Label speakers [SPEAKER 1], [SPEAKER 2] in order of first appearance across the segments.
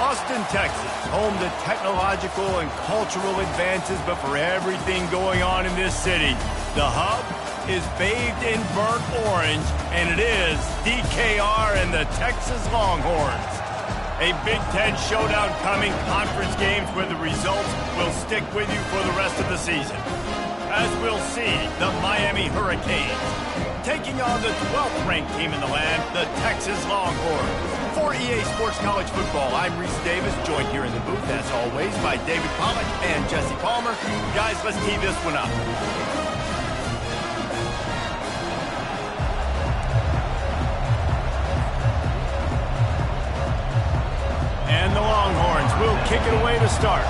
[SPEAKER 1] Austin, Texas, home to technological and cultural advances, but for everything going on in this city, the hub is bathed in burnt orange, and it is DKR and the Texas Longhorns. A Big Ten showdown coming, conference games where the results will stick with you for the rest of the season. As we'll see, the Miami Hurricanes taking on the 12th ranked team in the land, the Texas Longhorns. For EA Sports College Football, I'm Reese Davis, joined here in the booth, as always, by David Pollack and Jesse Palmer. Guys, let's tee this one up. And the Longhorns will kick it away to start.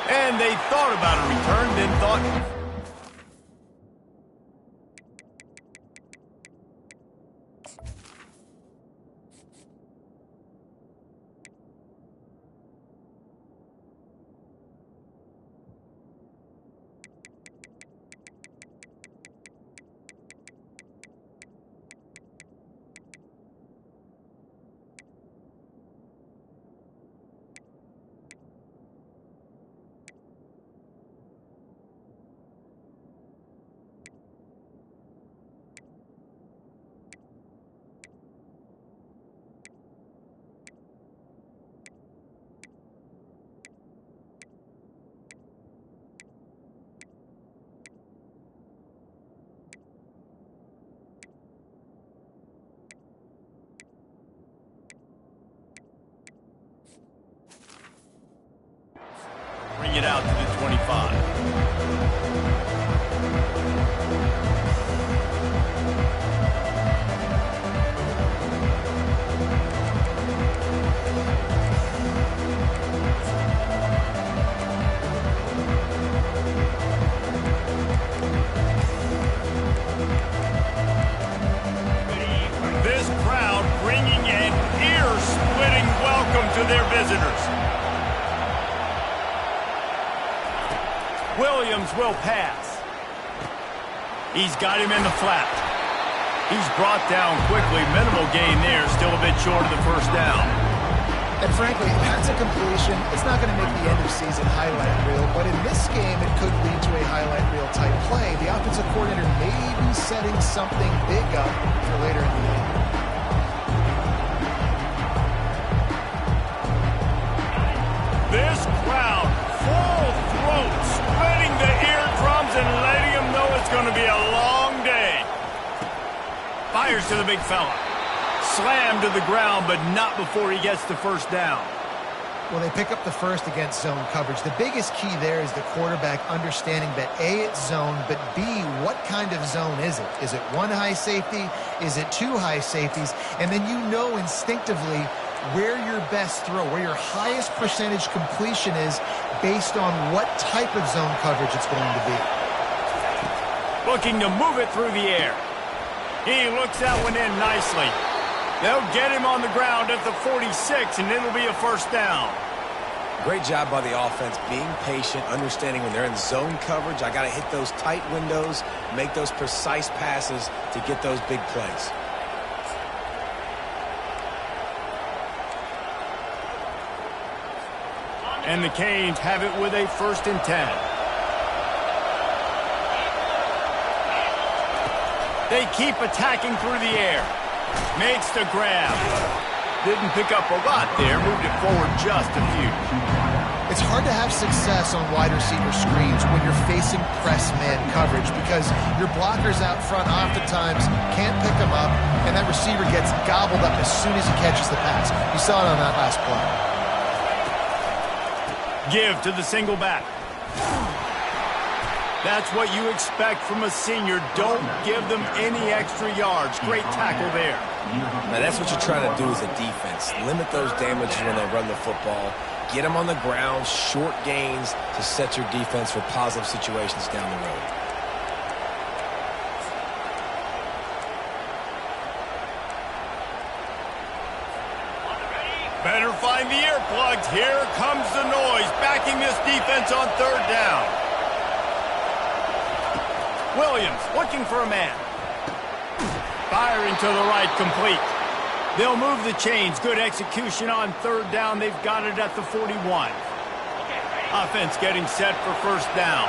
[SPEAKER 1] And they thought about a return, then thought... Bring it out to the 25. This crowd bringing an ear-splitting welcome to their visitors. Williams will pass. He's got him in the flat. He's brought down quickly. Minimal gain there. Still a bit short of the first down.
[SPEAKER 2] And frankly, that's a completion. It's not going to make the end of season highlight reel, but in this game, it could lead to a highlight reel type play. The offensive coordinator may be setting something big up for later in the game.
[SPEAKER 1] This crowd, full throat, spreading the eardrums and letting them know it's going to be a long day. Fires to the big fella. Slammed to the ground, but not before he gets the first down.
[SPEAKER 2] Well, they pick up the first against zone coverage. The biggest key there is the quarterback understanding that A, it's zone, but B, what kind of zone is it? Is it one high safety? Is it two high safeties? And then you know instinctively where your best throw, where your highest percentage completion is based on what type of zone coverage it's going to be.
[SPEAKER 1] Looking to move it through the air. He looks that one in nicely. They'll get him on the ground at the 46, and it'll be a first down.
[SPEAKER 3] Great job by the offense, being patient, understanding when they're in zone coverage, I got to hit those tight windows, make those precise passes to get those big plays.
[SPEAKER 1] And the Canes have it with a 1st and 10. They keep attacking through the air. Makes the grab. Didn't pick up a lot there. Moved it forward just a few.
[SPEAKER 2] It's hard to have success on wide receiver screens when you're facing press man coverage because your blockers out front oftentimes can't pick them up, and that receiver gets gobbled up as soon as he catches the pass. You saw it on that last play.
[SPEAKER 1] Give to the single back. That's what you expect from a senior. Don't give them any extra yards. Great tackle there.
[SPEAKER 3] Now that's what you're trying to do as a defense. Limit those damages when they run the football. Get them on the ground, short gains to set your defense for positive situations down the road.
[SPEAKER 1] Better find the earplugs. Here comes the noise, backing this defense on 3rd down. Williams looking for a man. Firing to the right, complete. They'll move the chains. Good execution on third down. They've got it at the 41. Offense getting set for first down.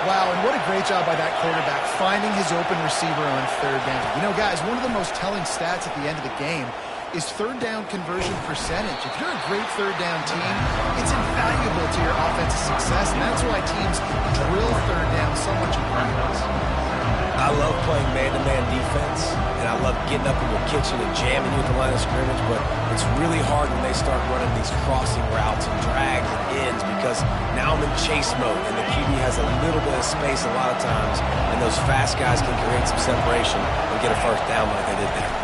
[SPEAKER 2] Wow, and what a great job by that quarterback finding his open receiver on third down. You know, guys, one of the most telling stats at the end of the game is third down conversion percentage. If you're a great third down team, it's invaluable to your offensive success, and that's why teams drill third down so much in practice.
[SPEAKER 3] I love playing man-to-man defense, and I love getting up in your kitchen and jamming you at the line of scrimmage, but it's really hard when they start running these crossing routes and drags and ends because now I'm in chase mode, and the QB has a little bit of space a lot of times, and those fast guys can create some separation and get a first down like they did there.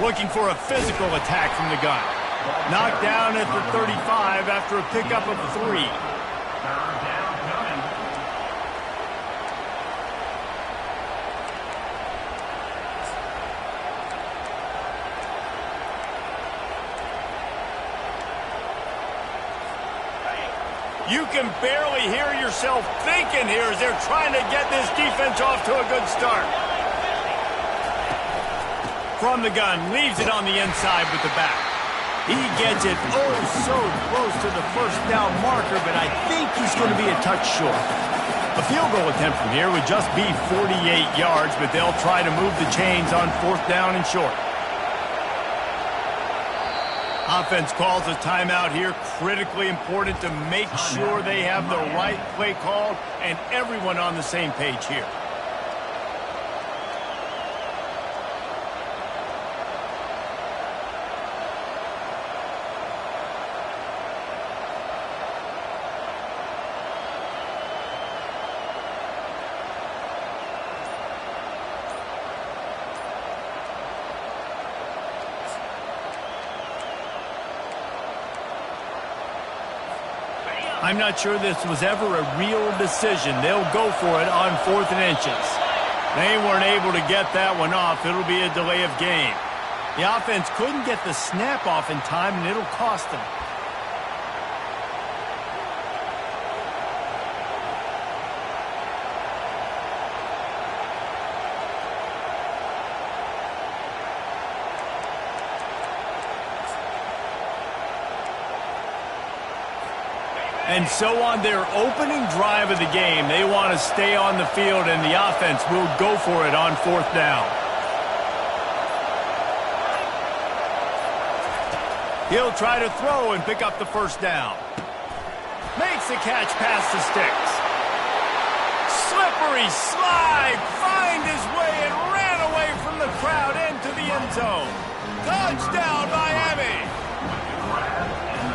[SPEAKER 1] Looking for a physical attack from the gun. Knocked down at the 35 after a pickup of 3. You can barely hear yourself thinking here as they're trying to get this defense off to a good start. From the gun, leaves it on the inside with the back. He gets it oh so close to the first down marker, but I think he's going to be a touch short. A field goal attempt from here would just be 48 yards, but they'll try to move the chains on fourth down and short. Offense calls a timeout here. Critically important to make sure they have the right play called and everyone on the same page here. I'm not sure this was ever a real decision. They'll go for it on 4th and inches. They weren't able to get that one off. It'll be a delay of game. The offense couldn't get the snap off in time, and it'll cost them. And so on their opening drive of the game, they want to stay on the field, and the offense will go for it on 4th down. He'll try to throw and pick up the first down. Makes the catch past the sticks. Slippery slide, find his way and ran away from the crowd into the end zone. Touchdown, Miami!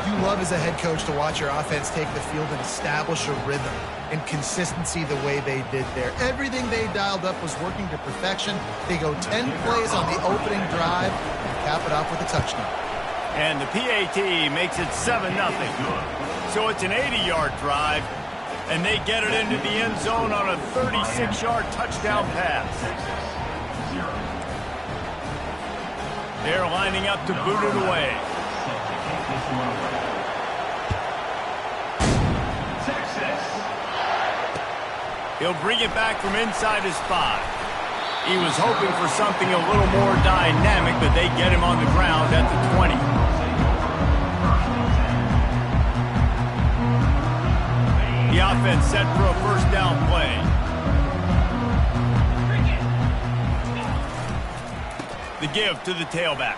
[SPEAKER 2] You love as a head coach to watch your offense take the field and establish a rhythm and consistency the way they did there. Everything they dialed up was working to perfection. They go 10 plays on the opening drive and cap it off with a touchdown.
[SPEAKER 1] And the PAT makes it 7-0. So it's an 80-yard drive, and they get it into the end zone on a 36-yard touchdown pass. They're lining up to boot it away. He'll bring it back from inside his 5. He was hoping for something a little more dynamic, but they get him on the ground at the 20. The offense set for a first down play. The give to the tailback.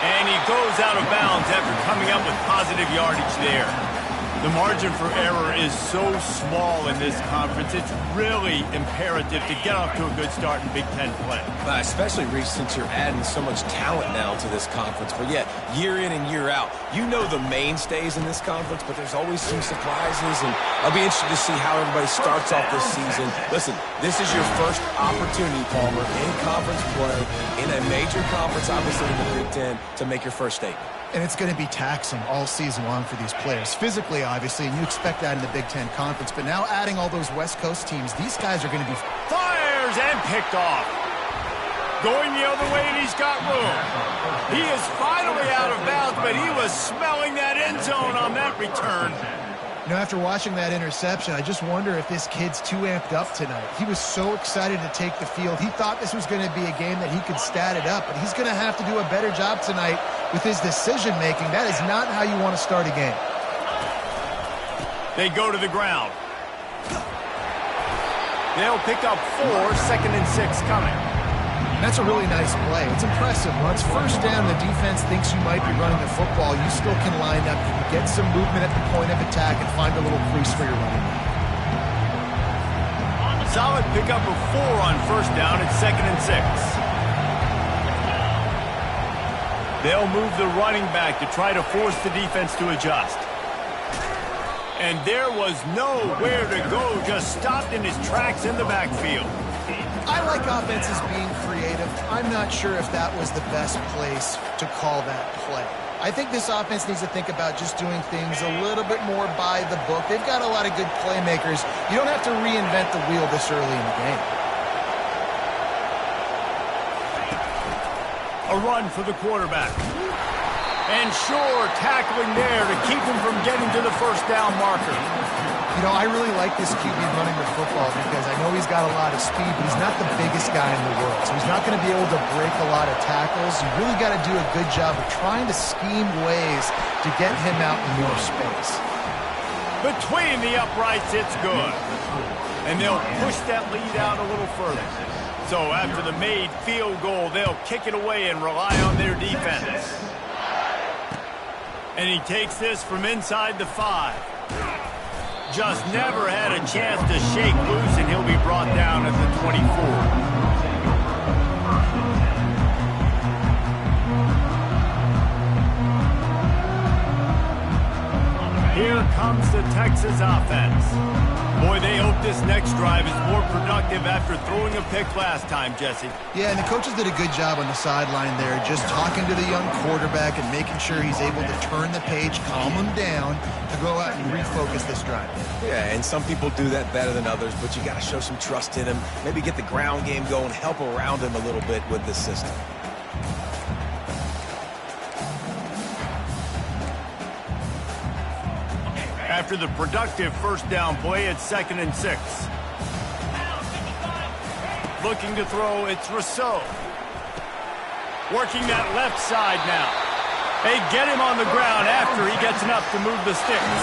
[SPEAKER 1] And he goes out of bounds after coming up with positive yardage there. The margin for error is so small in this conference. It's really imperative to get off to a good start in Big Ten play.
[SPEAKER 3] Especially, Reese, since you're adding so much talent now to this conference. But yet, year in and year out, you know the mainstays in this conference, but there's always some surprises. And I'll be interested to see how everybody starts off this season. Listen, this is your first opportunity, Palmer, in conference play, in a major conference, obviously in the Big Ten, to make your first statement.
[SPEAKER 2] And it's going to be taxing all season long for these players. Physically, obviously, and you expect that in the Big Ten Conference. But now adding all those West Coast teams, these guys are going to be...
[SPEAKER 1] Fires and picked off. Going the other way, and he's got room. He is finally out of bounds, but he was smelling that end zone on that return.
[SPEAKER 2] You know, after watching that interception, I just wonder if this kid's too amped up tonight. He was so excited to take the field. He thought this was going to be a game that he could stat it up, but he's going to have to do a better job tonight with his decision-making. That is not how you want to start a game.
[SPEAKER 1] They go to the ground. They'll pick up 4, 2nd and 6 coming.
[SPEAKER 2] That's a really nice play. It's impressive. Once first down, the defense thinks you might be running the football. You still can line up. You can get some movement at the point of attack and find a little crease for your running back.
[SPEAKER 1] Solid pickup of 4 on first down at 2nd and 6. They'll move the running back to try to force the defense to adjust. And there was nowhere to go, just stopped in his tracks in the backfield.
[SPEAKER 2] I like offenses being creative. I'm not sure if that was the best place to call that play. I think this offense needs to think about just doing things a little bit more by the book. They've got a lot of good playmakers. You don't have to reinvent the wheel this early in the game.
[SPEAKER 1] A run for the quarterback. And sure, tackling there to keep him from getting to the first down marker.
[SPEAKER 2] You know, I really like this QB running the football because I know he's got a lot of speed, but he's not the biggest guy in the world. So he's not going to be able to break a lot of tackles. You really got to do a good job of trying to scheme ways to get him out in more space.
[SPEAKER 1] Between the uprights, it's good. And they'll push that lead out a little further. So after the made field goal, they'll kick it away and rely on their defense. And he takes this from inside the 5. Just never had a chance to shake loose, and he'll be brought down at the 24. Here comes the Texas offense. Boy, they hope this next drive is more productive after throwing a pick last time, Jesse.
[SPEAKER 2] Yeah, and the coaches did a good job on the sideline there, just talking to the young quarterback and making sure he's able to turn the page, calm him down, to go out and refocus this drive.
[SPEAKER 3] Yeah, and some people do that better than others, but you got to show some trust in him. Maybe get the ground game going, help around him a little bit with this system.
[SPEAKER 1] After the productive first down play, it's 2nd and 6. Looking to throw, it's Rousseau. Working that left side now. They get him on the ground after he gets enough to move the sticks.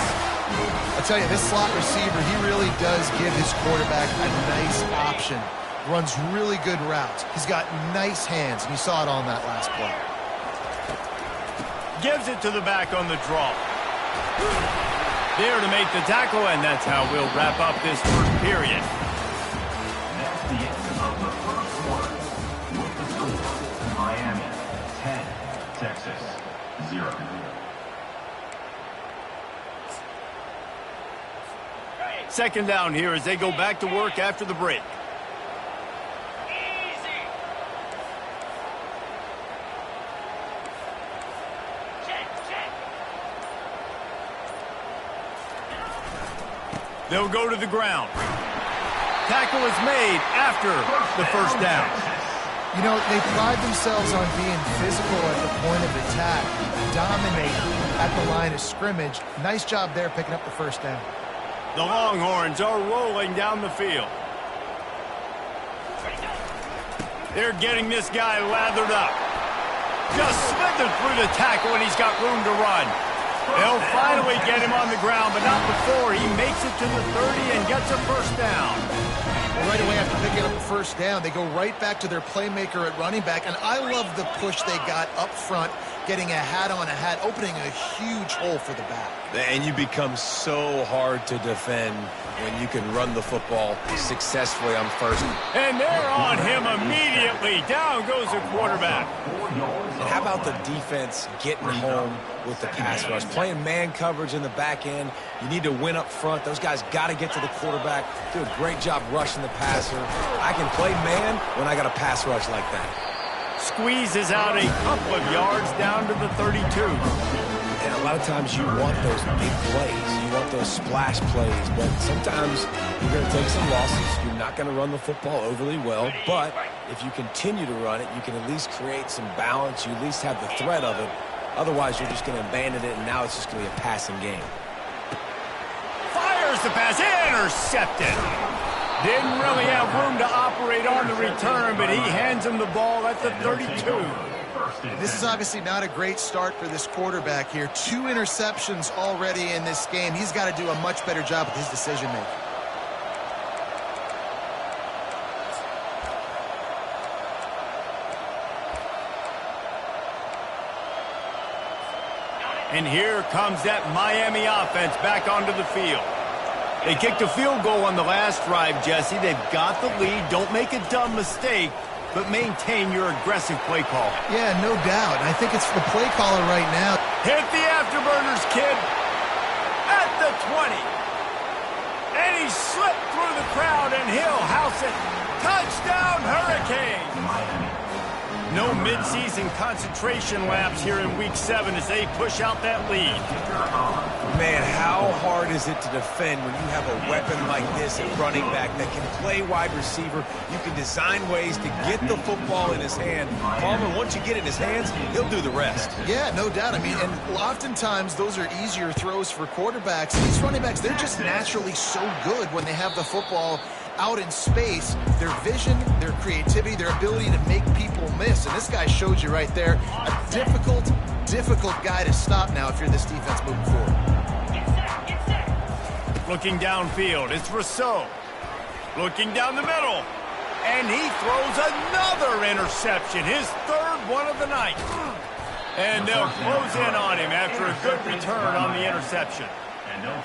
[SPEAKER 2] I tell you, this slot receiver, he really does give his quarterback a nice option. Runs really good routes. He's got nice hands, and you saw it on that last play.
[SPEAKER 1] Gives it to the back on the draw. There to make the tackle, and that's how we'll wrap up this first period.
[SPEAKER 4] That's the end of the first quarter. With the score, Miami 10, Texas 0.
[SPEAKER 1] Second down here as they go back to work after the break. They'll go to the ground. Tackle is made after the first down.
[SPEAKER 2] You know, they pride themselves on being physical at the point of attack, dominating at the line of scrimmage. Nice job there picking up the first down.
[SPEAKER 1] The Longhorns are rolling down the field. They're getting this guy lathered up. Just slithered through the tackle, and he's got room to run. They'll finally get him on the ground, but not before he makes it to the 30 and gets a first down.
[SPEAKER 2] Well, right away after picking up the first down, they go right back to their playmaker at running back, and I love the push they got up front, getting a hat on a hat, opening a huge hole for the back.
[SPEAKER 3] And you become so hard to defend when you can run the football successfully on first.
[SPEAKER 1] And they're on him immediately. Down goes the quarterback.
[SPEAKER 3] And how about the defense getting home with the pass rush? Playing man coverage in the back end. You need to win up front. Those guys got to get to the quarterback. Do a great job rushing the passer. I can play man when I got a pass rush like that.
[SPEAKER 1] Squeezes out a couple of yards down to the 32.
[SPEAKER 3] And a lot of times you want those big plays. You want those splash plays. But sometimes you're going to take some losses. You're not going to run the football overly well. But if you continue to run it, you can at least create some balance. You at least have the threat of it. Otherwise, you're just going to abandon it, and now it's just going to be a passing game.
[SPEAKER 1] Fires the pass, intercepted. Didn't really have room to operate on the return, but he hands him the ball at the 32.
[SPEAKER 2] This is obviously not a great start for this quarterback here. 2 interceptions already in this game. He's got to do a much better job with his decision-making.
[SPEAKER 1] And here comes that Miami offense back onto the field. They kicked a field goal on the last drive, Jesse. They've got the lead. Don't make a dumb mistake, but maintain your aggressive play call.
[SPEAKER 2] Yeah, no doubt. I think it's the play caller right now.
[SPEAKER 1] Hit the afterburners, kid. At the 20. And he slipped through the crowd, and he'll house it. Touchdown, Hurricane. No midseason concentration laps here in Week 7 as they push out that lead.
[SPEAKER 3] Man, how hard is it to defend when you have a weapon like this at running back that can play wide receiver? You can design ways to get the football in his hand. Palmer, once you get it in his hands, he'll do the rest.
[SPEAKER 2] Yeah, no doubt. I mean, and oftentimes those are easier throws for quarterbacks. These running backs, they're just naturally so good when they have the football out in space. Their vision, their creativity, their ability to make people miss. And this guy showed you right there, a difficult guy to stop now if you're this defense moving forward.
[SPEAKER 1] Looking downfield, it's Rousseau. Looking down the middle, and he throws another interception, his 3rd one of the night. And they'll close in on him after a good return on the interception.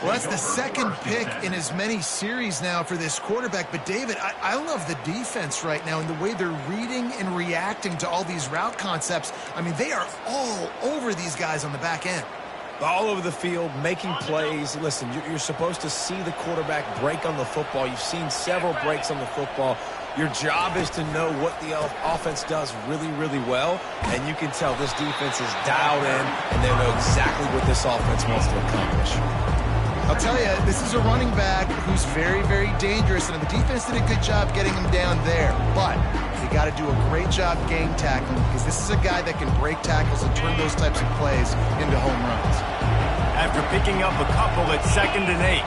[SPEAKER 2] Well, that's the 2nd pick in as many series now for this quarterback. But, David, I love the defense right now and the way they're reading and reacting to all these route concepts. I mean, they are all over these guys on the back end.
[SPEAKER 3] All over the field, making plays. Listen, you're supposed to see the quarterback break on the football. You've seen several breaks on the football. Your job is to know what the offense does really, really well, and you can tell this defense is dialed in, and they know exactly what this offense wants to accomplish.
[SPEAKER 2] I'll tell you, this is a running back who's very, very dangerous, and the defense did a good job getting him down there, but they got to do a great job game tackling because this is a guy that can break tackles and turn those types of plays into home runs.
[SPEAKER 1] After picking up a couple at 2nd and 8.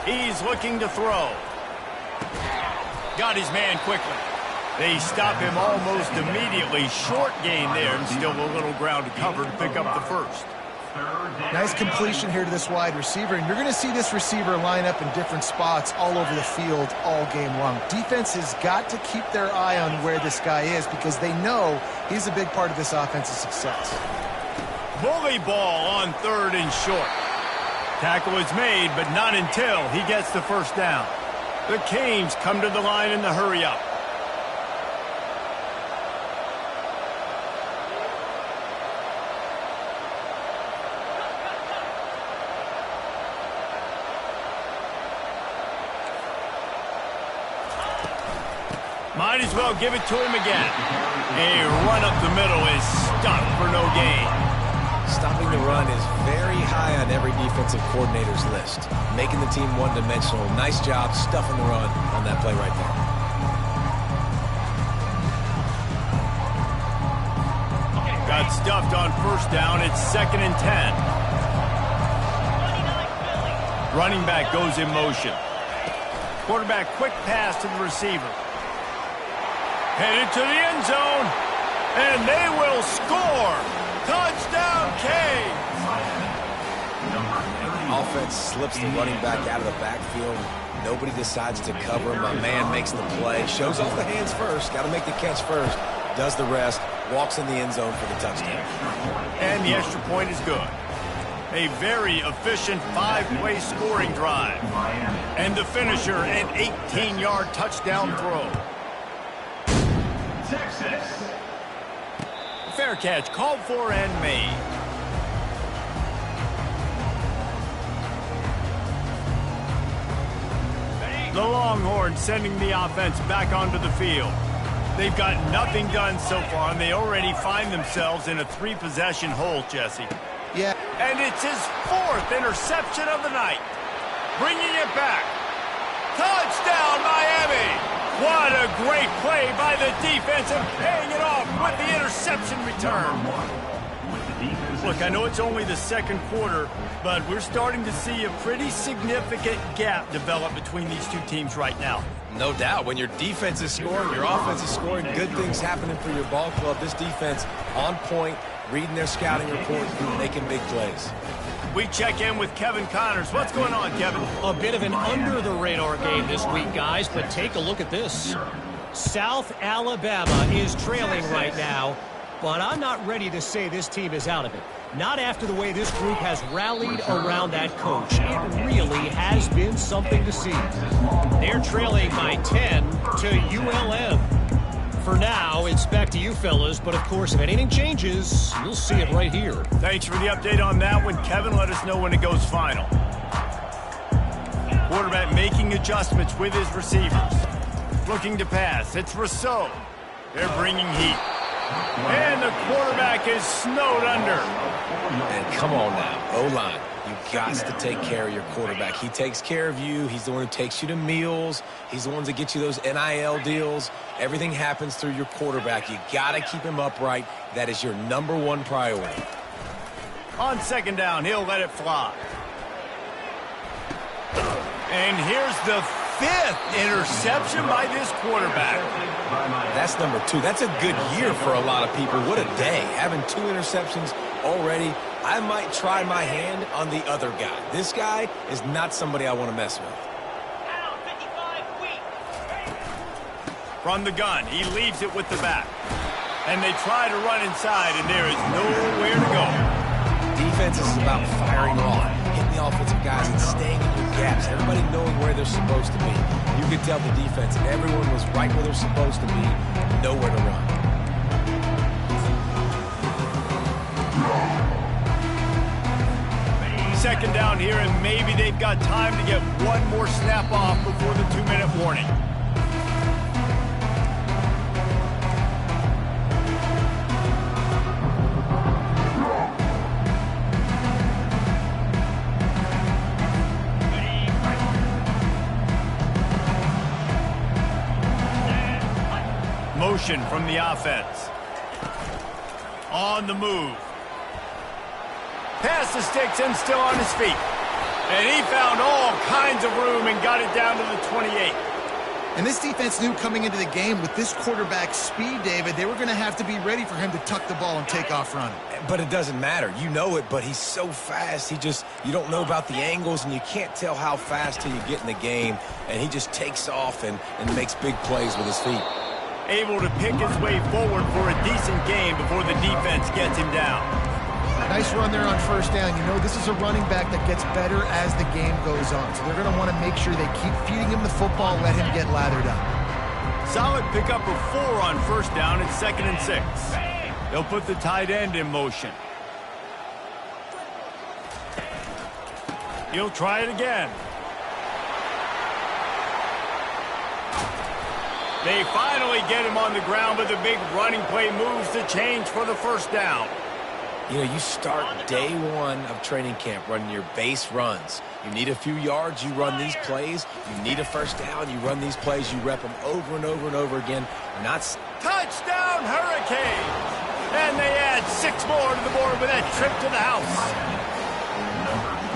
[SPEAKER 1] He's looking to throw. Got his man quickly. They stop him almost immediately. Short gain there, and still a little ground to cover to pick up the 1st.
[SPEAKER 2] Nice completion here to this wide receiver, and you're going to see this receiver line up in different spots all over the field all game long. Defense has got to keep their eye on where this guy is because they know he's a big part of this offense's success.
[SPEAKER 1] Bully ball on 3rd and short. Tackle is made, but not until he gets the 1st down. The Canes come to the line in the hurry-up. Might as well give it to him again. A run up the middle is stopped for no gain.
[SPEAKER 3] Stopping the run is very high on every defensive coordinator's list. Making the team one-dimensional. Nice job stuffing the run on that play right there.
[SPEAKER 1] Got stuffed on 1st down. It's 2nd and 10. Running back goes in motion. Quarterback quick pass to the receiver. Headed to the end zone, and they will score. Touchdown, Canes.
[SPEAKER 3] Offense slips the running back out of the backfield. Nobody decides to cover him. My man makes the play. Shows off the hands first. Got to make the catch first. Does the rest. Walks in the end zone for the touchdown.
[SPEAKER 1] And the extra point is good. A very efficient 5-play scoring drive. And the finisher, an 18-yard touchdown throw.
[SPEAKER 4] Texas.
[SPEAKER 1] Fair catch called for and made. The Longhorns sending the offense back onto the field. They've got nothing done so far, and they already find themselves in a 3-possession hole, Jesse.
[SPEAKER 2] Yeah.
[SPEAKER 1] And it's his 4th interception of the night. Bringing it back. Touchdown, Miami! What a great play by the defense and paying it off with the interception return.
[SPEAKER 4] with the defensive...
[SPEAKER 1] Look, I know it's only the second quarter, but we're starting to see a pretty significant gap develop between these two teams right now.
[SPEAKER 3] No doubt. When your defense is scoring, your offense is scoring, good things happening for your ball club. This defense on point, reading their scouting report, making big plays.
[SPEAKER 1] We check in with Kevin Connors. What's going on, Kevin?
[SPEAKER 5] A bit of an under-the-radar game this week, guys, but take a look at this. South Alabama is trailing right now, but I'm not ready to say this team is out of it. Not after the way this group has rallied around that coach. It really has been something to see. They're trailing by 10 to ULM. For now, it's back to you fellas, but of course, if anything changes, you'll see it right here.
[SPEAKER 1] Thanks for the update on that one, Kevin. Let us know when it goes final. Quarterback making adjustments with his receivers. Looking to pass. It's Rousseau. They're bringing heat. And the quarterback is snowed under.
[SPEAKER 3] And come on now, O-line. You got to take care of your quarterback. He takes care of you. He's the one who takes you to meals. He's the one that gets you those NIL deals. Everything happens through your quarterback. You got to keep him upright. That is your #1 priority.
[SPEAKER 1] On second down, he'll let it fly. And here's the 5th interception by this quarterback.
[SPEAKER 3] That's #2. That's a good year for a lot of people. What a day. Having 2 interceptions already. I might try my hand on the other guy. This guy is not somebody I want to mess with.
[SPEAKER 1] From the gun, he leaves it with the back. And they try to run inside, and there is nowhere to go.
[SPEAKER 3] Defense is about firing off, hitting the offensive guys and staying in your gaps. Everybody knowing where they're supposed to be. You could tell the defense, everyone was right where they're supposed to be, nowhere to run.
[SPEAKER 1] Second down here, and maybe they've got time to get one more snap off before the 2-minute warning. Motion from the offense. On the move. Past the sticks and still on his feet. And he found all kinds of room and got it down to the 28.
[SPEAKER 2] And this defense knew coming into the game with this quarterback's speed, David, they were going to have to be ready for him to tuck the ball and take off running.
[SPEAKER 3] But it doesn't matter. You know it, but he's so fast. You don't know about the angles, and you can't tell how fast till you get in the game. And he just takes off and makes big plays with his feet.
[SPEAKER 1] Able to pick his way forward for a decent game before the defense gets him down.
[SPEAKER 2] Nice run there on first down. You know, this is a running back that gets better as the game goes on. So they're going to want to make sure they keep feeding him the football, let him get lathered up.
[SPEAKER 1] Solid pickup of 4 on first down at 2nd and 6. They'll put the tight end in motion. He'll try it again. They finally get him on the ground, but the big running play moves the change for the first down.
[SPEAKER 3] You know, you start day 1 of training camp running your base runs. You need a few yards, you run these plays. You need a first down, you run these plays. You rep them over and over and over again.
[SPEAKER 1] Touchdown, Hurricanes! And they add 6 more to the board with that trip to the house.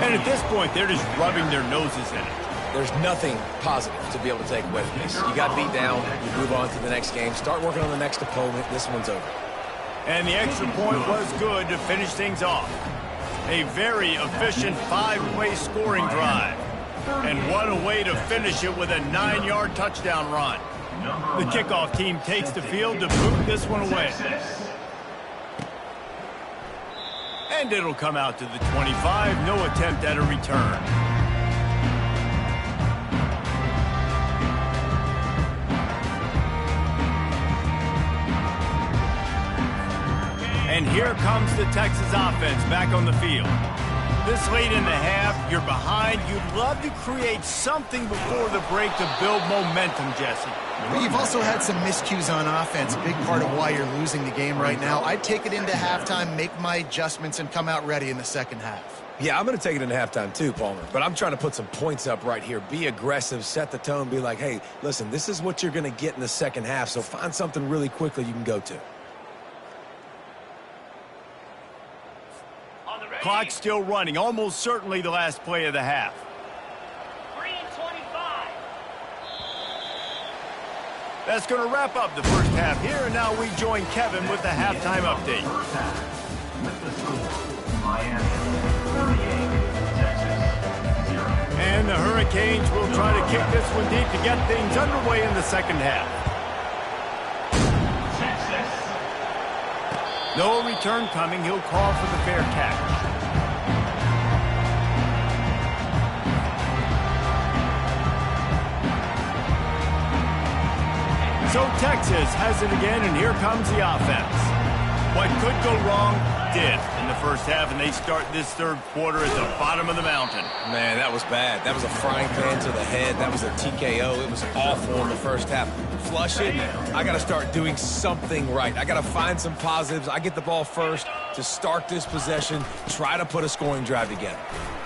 [SPEAKER 1] And at this point, they're just rubbing their noses in it.
[SPEAKER 3] There's nothing positive to be able to take away from this. You got beat down, you move on to the next game. Start working on the next opponent. This one's over.
[SPEAKER 1] And the extra point was good to finish things off. A very efficient 5-play scoring drive. And what a way to finish it with a 9-yard touchdown run. The kickoff team takes the field to boot this one away. And it'll come out to the 25. No attempt at a return. And here comes the Texas offense back on the field. This late in the half, you're behind. You'd love to create something before the break to build momentum, Jesse.
[SPEAKER 2] Well, you've also had some miscues on offense, a big part of why you're losing the game right now. I'd take it into halftime, make my adjustments, and come out ready in the second half.
[SPEAKER 3] Yeah, I'm going to take it into halftime too, Palmer. But I'm trying to put some points up right here. Be aggressive, set the tone, be like, hey, listen, this is what you're going to get in the second half, so find something really quickly you can go to.
[SPEAKER 1] Clock still running, almost certainly the last play of the half. That's going to wrap up the first half here, and now we join Kevin with the halftime update.
[SPEAKER 4] First half, with the score, Miami 38, Texas 0.
[SPEAKER 1] And the Hurricanes will try to kick this one deep to get things underway in the second half.
[SPEAKER 4] Texas.
[SPEAKER 1] No return coming. He'll call for the fair catch. So Texas has it again, and here comes the offense. What could go wrong did in the first half, and they start this third quarter at the bottom of the mountain.
[SPEAKER 3] Man, that was bad. That was a frying pan to the head. That was a TKO. It was awful in the first half. Flush it. I got to start doing something right. I got to find some positives. I get the ball first to start this possession, try to put a scoring drive together.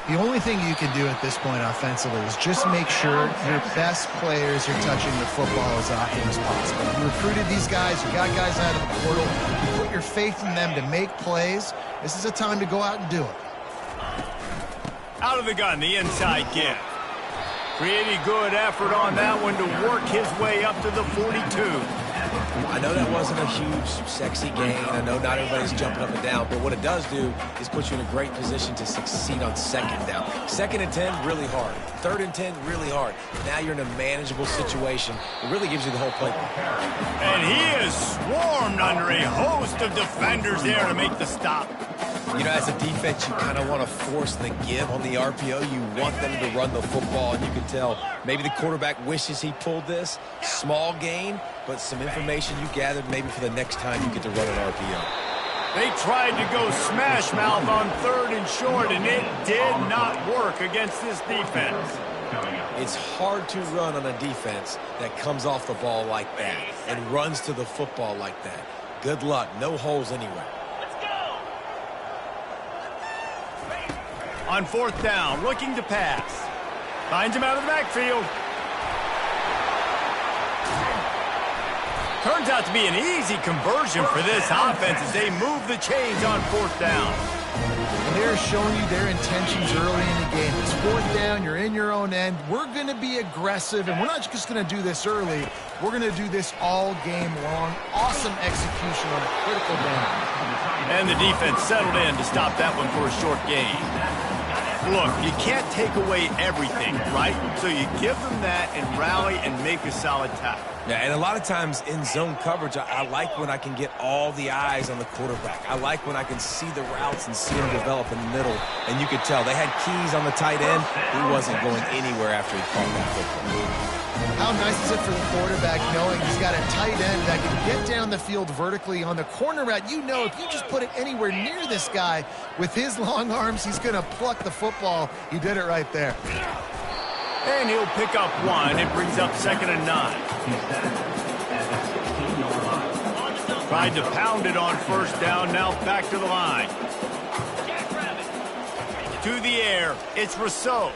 [SPEAKER 2] The only thing you can do at this point offensively is just make sure your best players are touching the football as often as possible. You recruited these guys, you got guys out of the portal, you put your faith in them to make plays. This is a time to go out and do it.
[SPEAKER 1] Out of the gun, the inside give. Pretty good effort on that one to work his way up to the 42.
[SPEAKER 3] I know that wasn't a huge, sexy gain. I know not everybody's jumping up and down, but what it does do is put you in a great position to succeed on second down. 2nd and 10, really hard. 3rd and 10, really hard. Now you're in a manageable situation. It really gives you the whole playbook.
[SPEAKER 1] And he is swarmed under a host of defenders there to make the stop.
[SPEAKER 3] You know, as a defense, you kind of want to force the give on the RPO. You want them to run the football, and you can tell maybe the quarterback wishes he pulled this. Small gain, but some information you gathered maybe for the next time you get to run an RPO.
[SPEAKER 1] They tried to go smash mouth on 3rd and short, and it did not work against this defense.
[SPEAKER 3] It's hard to run on a defense that comes off the ball like that and runs to the football like that. Good luck. No holes anywhere.
[SPEAKER 1] On 4th down, looking to pass. Finds him out of the backfield. Turns out to be an easy conversion for this offense as they move the chains on 4th down.
[SPEAKER 2] And they're showing you their intentions early in the game. It's 4th down, you're in your own end. We're going to be aggressive, and we're not just going to do this early. We're going to do this all game long. Awesome execution on a critical down.
[SPEAKER 1] And the defense settled in to stop that one for a short gain. Look, you can't take away everything, right? So you give them that and rally and make a solid tackle.
[SPEAKER 3] Yeah, and a lot of times in zone coverage, I like when I can get all the eyes on the quarterback. I like when I can see the routes and see them develop in the middle. And you could tell they had keys on the tight end. He wasn't going anywhere after he caught that football.
[SPEAKER 2] How nice is it for the quarterback knowing he's got a tight end that can get down the field vertically on the corner route? You know if you just put it anywhere near this guy with his long arms, he's going to pluck the football. He did it right there.
[SPEAKER 1] And he'll pick up 1. It brings up 2nd and 9. Tried to pound it on 1st down. Now back to the line. To the air. It's Rousseau.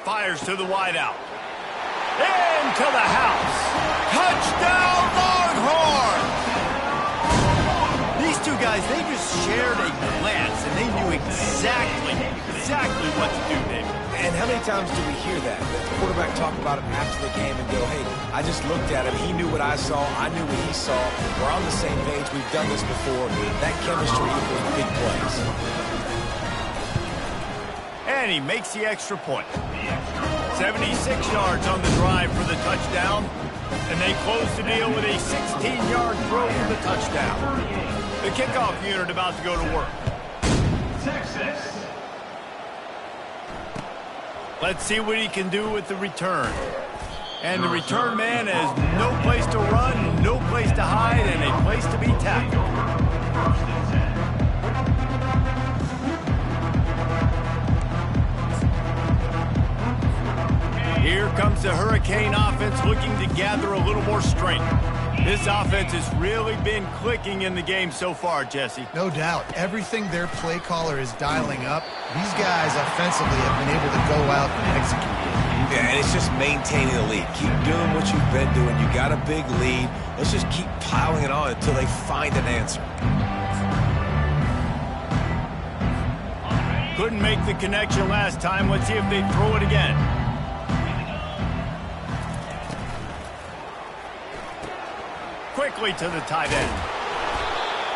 [SPEAKER 1] Fires to the wideout. Into the house. Touchdown, Longhorn! These two guys, they just shared a glance, and they knew exactly what to do, David.
[SPEAKER 3] And how many times do we hear that? The quarterback talk about it after the game and go, hey, I just looked at him. He knew what I saw. I knew what he saw. We're on the same page. We've done this before. That chemistry equals big plays.
[SPEAKER 1] And he makes the extra point. 76 yards on the drive for the touchdown. And they close the deal with a 16-yard throw for the touchdown. The kickoff unit about to go to work.
[SPEAKER 4] Texas.
[SPEAKER 1] Let's see what he can do with the return. And the return man has no place to run, no place to hide, and a place to be tackled. Here comes the Hurricane offense looking to gather a little more strength. This offense has really been clicking in the game so far, Jesse.
[SPEAKER 2] No doubt. Everything their play caller is dialing up, these guys offensively have been able to go out and execute.
[SPEAKER 3] Yeah, and it's just maintaining the lead. Keep doing what you've been doing. You got a big lead. Let's just keep piling it on until they find an answer.
[SPEAKER 1] Couldn't make the connection last time. Let's see if they throw it again. Quickly to the tight end.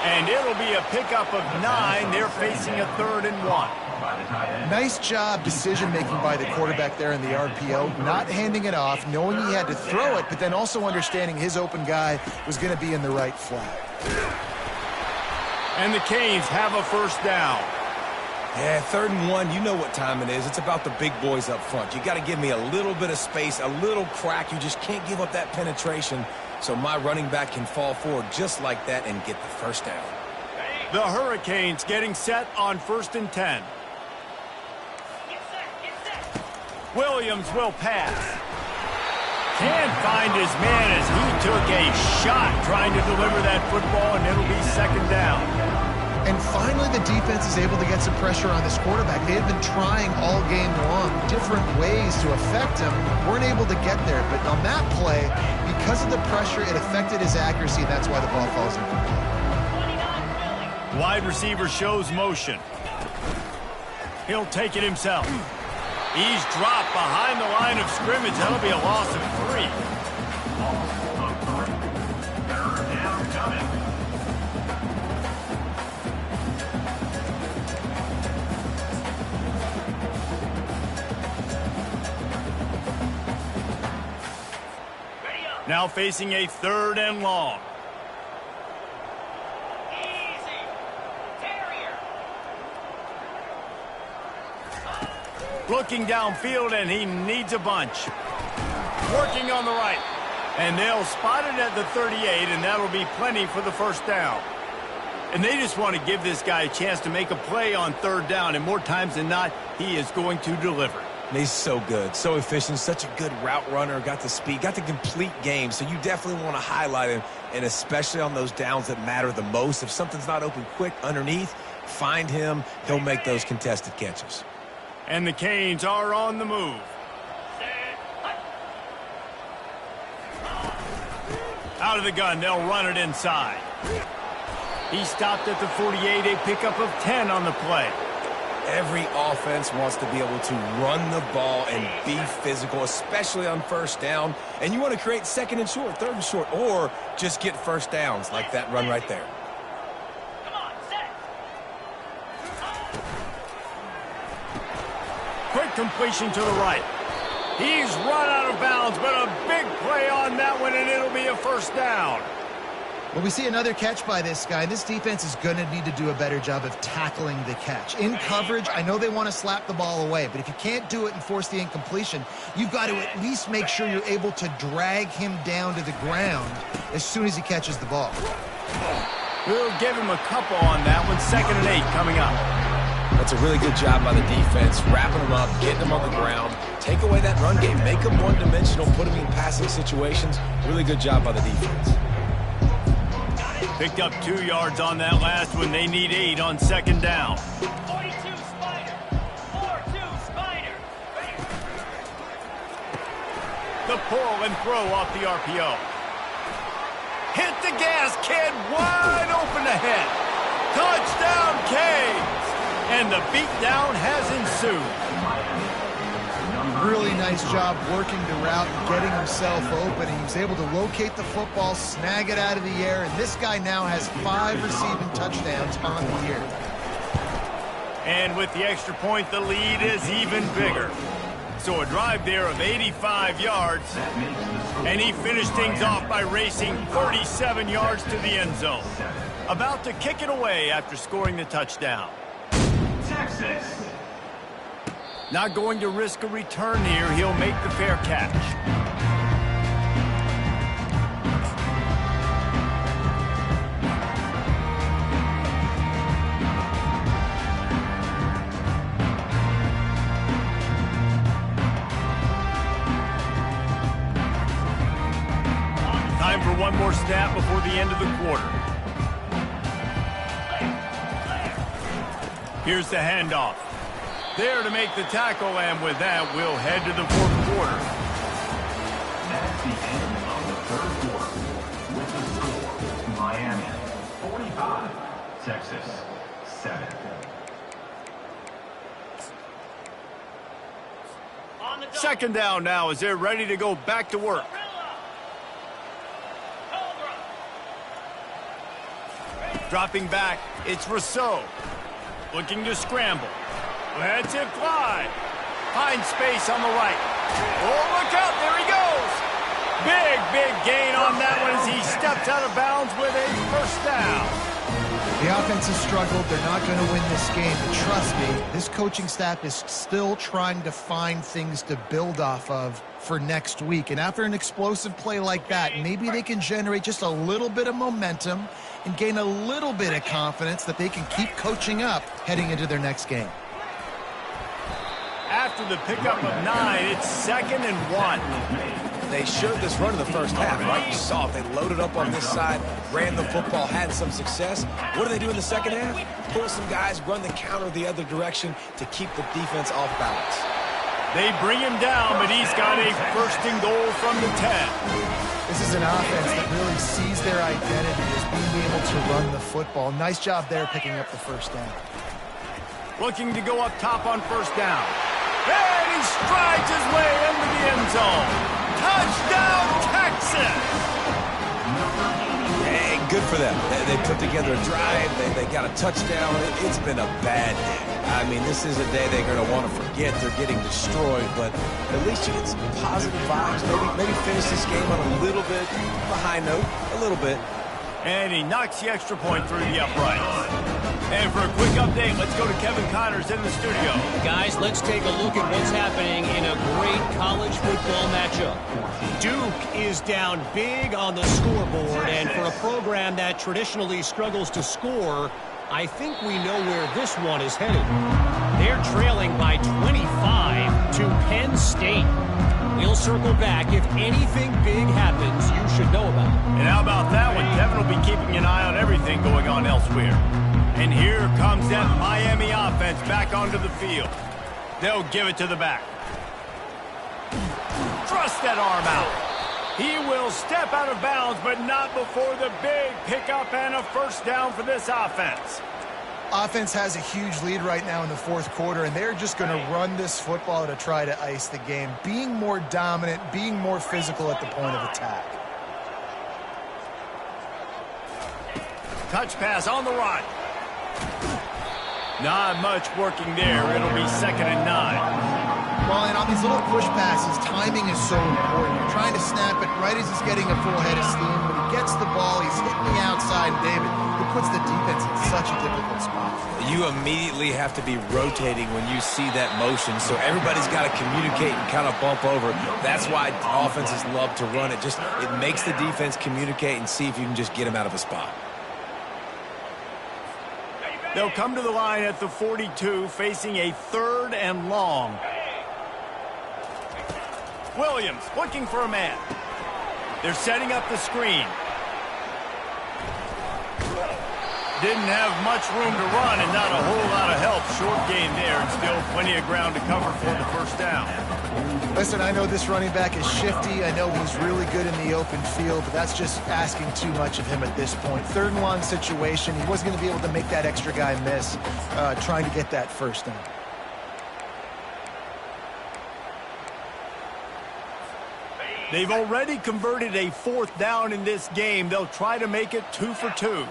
[SPEAKER 1] And it'll be a pickup of 9. They're facing a 3rd and 1.
[SPEAKER 2] Nice job decision-making by the quarterback there in the RPO, not handing it off, knowing he had to throw it, but then also understanding his open guy was going to be in the right flat.
[SPEAKER 1] And the Canes have a first down.
[SPEAKER 3] Yeah, 3rd and 1, you know what time it is. It's about the big boys up front. You got to give me a little bit of space, a little crack. You just can't give up that penetration, so my running back can fall forward just like that and get the first down.
[SPEAKER 1] The Hurricanes getting set on 1st and 10. Williams will pass. Can't find his man as he took a shot trying to deliver that football, and it'll be 2nd down.
[SPEAKER 2] And finally, the defense is able to get some pressure on this quarterback. They had been trying all game long different ways to affect him. Weren't able to get there, but on that play, because of the pressure, it affected his accuracy, and that's why the ball falls incomplete.
[SPEAKER 1] Wide receiver shows motion. He'll take it himself. He's dropped behind the line of scrimmage. That'll be a loss of 3.
[SPEAKER 4] Third down coming.
[SPEAKER 1] Now facing a 3rd and long. Looking downfield, and he needs a bunch. Working on the right. And they'll spot it at the 38, and that'll be plenty for the first down. And they just want to give this guy a chance to make a play on 3rd down, and more times than not, he is going to deliver.
[SPEAKER 3] And he's so good, so efficient, such a good route runner, got the speed, got the complete game, so you definitely want to highlight him, and especially on those downs that matter the most. If something's not open quick underneath, find him. He'll make those contested catches.
[SPEAKER 1] And the Canes are on the move. Out of the gun, they'll run it inside. He stopped at the 48, a pickup of 10 on the play.
[SPEAKER 3] Every offense wants to be able to run the ball and be physical, especially on 1st down. And you want to create 2nd and short, 3rd and short, or just get first downs like that run right there.
[SPEAKER 1] Quick completion to the right. He's run out of bounds, but a big play on that one, and it'll be a first down.
[SPEAKER 2] Well, we see another catch by this guy. This defense is going to need to do a better job of tackling the catch. In coverage, I know they want to slap the ball away, but if you can't do it and force the incompletion, you've got to at least make sure you're able to drag him down to the ground as soon as he catches the ball.
[SPEAKER 1] We'll give him a couple on that one. 2nd and 8 coming up.
[SPEAKER 3] That's a really good job by the defense, wrapping them up, getting them on the ground. Take away that run game. Make them one-dimensional, put them in passing situations. Really good job by the defense.
[SPEAKER 1] Picked up 2 yards on that last one. They need 8 on 2nd down.
[SPEAKER 6] 42 Spider. 4-2 Spider.
[SPEAKER 1] The pull and throw off the RPO. Hit the gas, kid. Wide open ahead. Touchdown, Canes. And the beatdown has ensued.
[SPEAKER 2] Really nice job working the route and getting himself open. He was able to locate the football, snag it out of the air, and this guy now has 5 receiving touchdowns on the year.
[SPEAKER 1] And with the extra point, the lead is even bigger. So a drive there of 85 yards, and he finished things off by racing 37 yards to the end zone. About to kick it away after scoring the touchdown.
[SPEAKER 4] Texas.
[SPEAKER 1] Not going to risk a return here. He'll make the fair catch. Time for one more snap before the end of the quarter. Here's the handoff. There to make the tackle, and with that, we'll head to the 4th quarter.
[SPEAKER 4] That's the end of the 3rd quarter. With the score, Miami 45, Texas 7.
[SPEAKER 1] second down now as they're ready to go back to work. Dropping back, it's Rousseau. Looking to scramble. Lets it fly. Finds space on the right. Oh, look out, there he goes. Big gain on that one as he steps out of bounds with a first down.
[SPEAKER 2] The offense has struggled. They're not going to win this game. But trust me, this coaching staff is still trying to find things to build off of for next week. And after an explosive play like that, maybe they can generate just a little bit of momentum and gain a little bit of confidence that they can keep coaching up heading into their next game.
[SPEAKER 1] After the pickup of 9, it's 2nd and 1.
[SPEAKER 3] They showed this run in the first half, right? You saw it. They loaded up on this side, ran the football, had some success. What do they do in the second half? Pull some guys, run the counter the other direction to keep the defense off balance.
[SPEAKER 1] They bring him down, but he's got a 1st and goal from the 10.
[SPEAKER 2] This is an offense that really sees their identity as being able to run the football. Nice job there picking up the first down.
[SPEAKER 1] Looking to go up top on 1st down. And he strides his way into the end zone. Touchdown, Texas!
[SPEAKER 3] Hey, good for them. They put together a drive. They got a touchdown. It's been a bad day. I mean, this is a day they're going to want to forget. They're getting destroyed, but at least you get some positive vibes. Maybe finish this game on a little bit of a high note, a little bit.
[SPEAKER 1] And he knocks the extra point through the uprights. And for a quick update, let's go to Kevin Connors in the studio.
[SPEAKER 5] Guys, let's take a look at what's happening in a great college football matchup. Duke is down big on the scoreboard, and for a program that traditionally struggles to score, I think we know where this one is headed. They're trailing by 25 to Penn State. We'll circle back. If anything big happens, you should know about it.
[SPEAKER 1] And how about that one? Kevin will be keeping an eye on everything going on elsewhere. And here comes that Miami offense back onto the field. They'll give it to the back. Thrust that arm out. He will step out of bounds, but not before the big pickup and a first down for this offense.
[SPEAKER 2] Offense has a huge lead right now in the 4th quarter, and they're just going to run this football to try to ice the game, being more dominant, being more physical at the point of attack.
[SPEAKER 1] Touch pass on the right. Not much working there. It'll be 2nd and 9.
[SPEAKER 2] Well, and on these little push passes, timing is so important. You're trying to snap it right as he's getting a full head of steam. When he gets the ball, he's hitting the outside, David. It puts the defense in such a difficult spot.
[SPEAKER 3] You immediately have to be rotating when you see that motion, so everybody's got to communicate and kind of bump over. That's why offenses love to run it. It makes the defense communicate and see if you can just get him out of a spot.
[SPEAKER 1] They'll come to the line at the 42, facing a 3rd and long. Williams looking for a man. They're setting up the screen. Didn't have much room to run and not a whole lot of help. Short gain there and still plenty of ground to cover for the first down.
[SPEAKER 2] Listen, I know this running back is shifty. I know he's really good in the open field, but that's just asking too much of him at this point. 3rd and long situation. He wasn't going to be able to make that extra guy miss trying to get that first down.
[SPEAKER 1] They've already converted a 4th down in this game. They'll try to make it 2 for 2.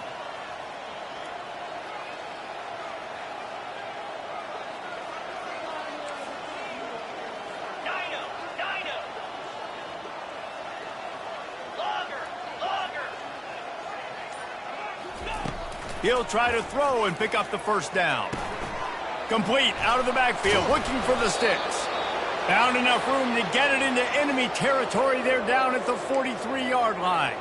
[SPEAKER 1] He'll try to throw and pick up the first down. Complete out of the backfield, looking for the sticks. Found enough room to get it into enemy territory. They're down at the 43-yard line.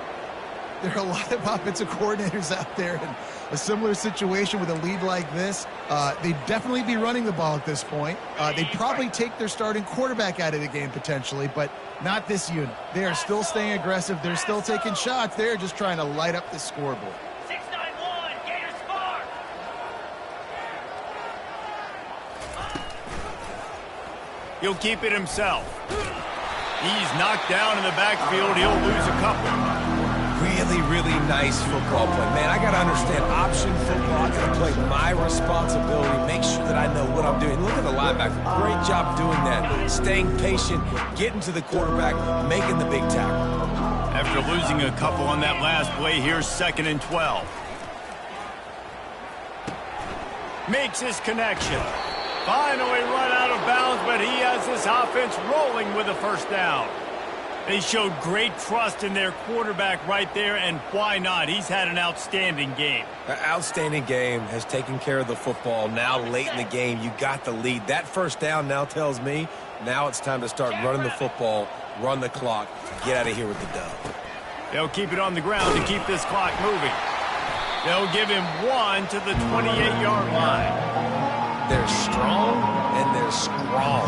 [SPEAKER 2] There are a lot of offensive coordinators out there in a similar situation with a lead like this. They'd definitely be running the ball at this point. They'd probably take their starting quarterback out of the game potentially, but not this unit. They are still staying aggressive. They're still taking shots. They're just trying to light up the scoreboard.
[SPEAKER 1] He'll keep it himself. He's knocked down in the backfield. He'll lose a couple.
[SPEAKER 3] Really really, really nice football play. Man, I got to understand option football. I got to play my responsibility, make sure that I know what I'm doing. Look at the linebacker. Great job doing that. Staying patient, getting to the quarterback, making the big tackle.
[SPEAKER 1] After losing a couple on that last play, here's 2nd and 12. Makes his connection. Finally run out of bounds, but he has this offense rolling with a first down. They showed great trust in their quarterback right there, and why not? He's had an outstanding game.
[SPEAKER 3] An outstanding game, has taken care of the football. Now late in the game, you got the lead. That first down now tells me now it's time to start running the football, run the clock, get out of here with the dub.
[SPEAKER 1] They'll keep it on the ground to keep this clock moving. They'll give him 1 to the 28-yard line.
[SPEAKER 3] They're strong and they're strong.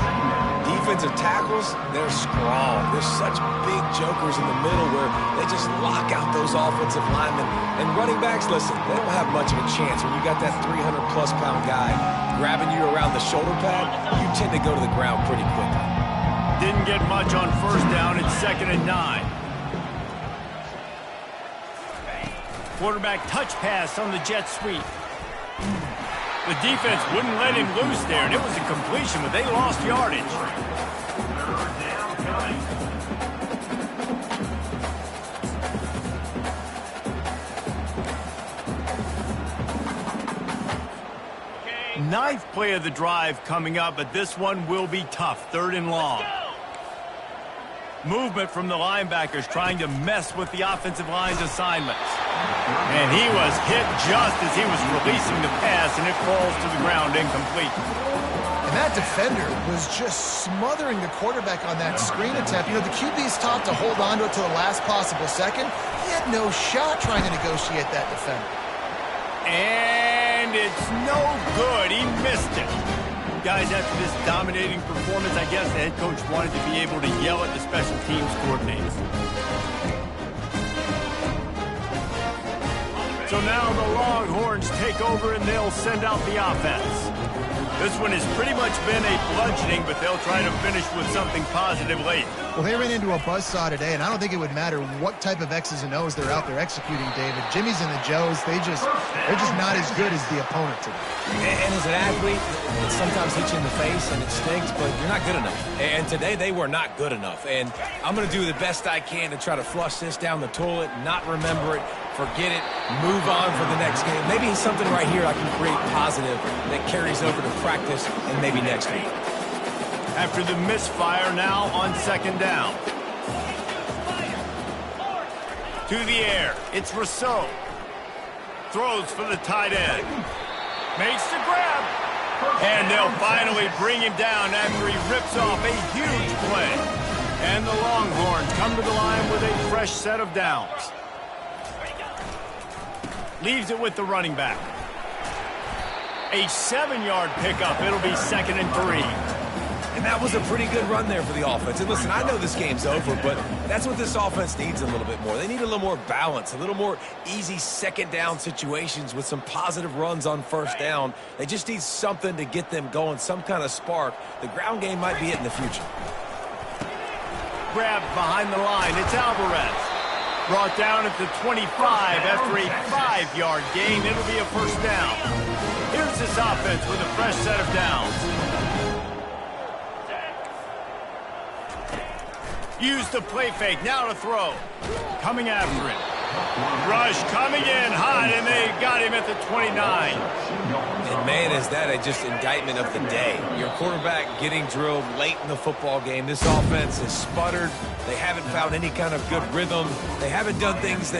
[SPEAKER 3] Defensive tackles, they're strong. There's such big jokers in the middle where they just lock out those offensive linemen. And running backs, listen, they don't have much of a chance. When you got that 300-plus pound guy grabbing you around the shoulder pad, you tend to go to the ground pretty quickly.
[SPEAKER 1] Didn't get much on first down. It's 2nd and 9. Quarterback touch pass on the jet sweep. The defense wouldn't let him loose there, and it was a completion, but they lost yardage. Ninth play of the drive coming up, but this one will be tough. 3rd and long. Movement from the linebackers trying to mess with the offensive line's assignments. And he was hit just as he was releasing the pass, and it falls to the ground incomplete.
[SPEAKER 2] And that defender was just smothering the quarterback on that screen attempt. You know, the QB's taught to hold on to it to the last possible second. He had no shot trying to negotiate that defender.
[SPEAKER 1] And it's no good. He missed it. Guys, after this dominating performance, I guess the head coach wanted to be able to yell at the special teams coordinators. So now the Longhorns take over and they'll send out the offense. This one has pretty much been a bludgeoning, but they'll try to finish with something positive late.
[SPEAKER 2] Well, they ran into a buzzsaw today, and I don't think it would matter what type of X's and O's they're out there executing, David. Jimmy's and the Joes, they're just not as good as the opponent today.
[SPEAKER 3] And as an athlete, it sometimes hits you in the face and it stinks, but you're not good enough. And today they were not good enough. And I'm going to do the best I can to try to flush this down the toilet, not remember it, forget it, move on for the next game. Maybe something right here I can create positive that carries over to practice and maybe next week.
[SPEAKER 1] After the misfire, now on 2nd down. To the air, it's Rousseau. Throws for the tight end. Makes the grab. And they'll finally bring him down after he rips off a huge play. And the Longhorns come to the line with a fresh set of downs. Leaves it with the running back. A 7-yard pickup. It'll be 2nd and 3.
[SPEAKER 3] And that was a pretty good run there for the offense. And listen, I know this game's over, but that's what this offense needs a little bit more. They need a little more balance, a little more easy 2nd down situations with some positive runs on 1st down. They just need something to get them going, some kind of spark. The ground game might be it in the future.
[SPEAKER 1] Grabbed behind the line. It's Alvarez. Brought down at the 25 after a 5-yard gain. It'll be a 1st down. Here's this offense with a fresh set of downs. Use the play fake, now to throw. Coming after it. Rush coming in hot, and they got him at the 29.
[SPEAKER 3] And man, is that a just indictment of the day. Your quarterback getting drilled late in the football game. This offense has sputtered. They haven't found any kind of good rhythm. They haven't done things that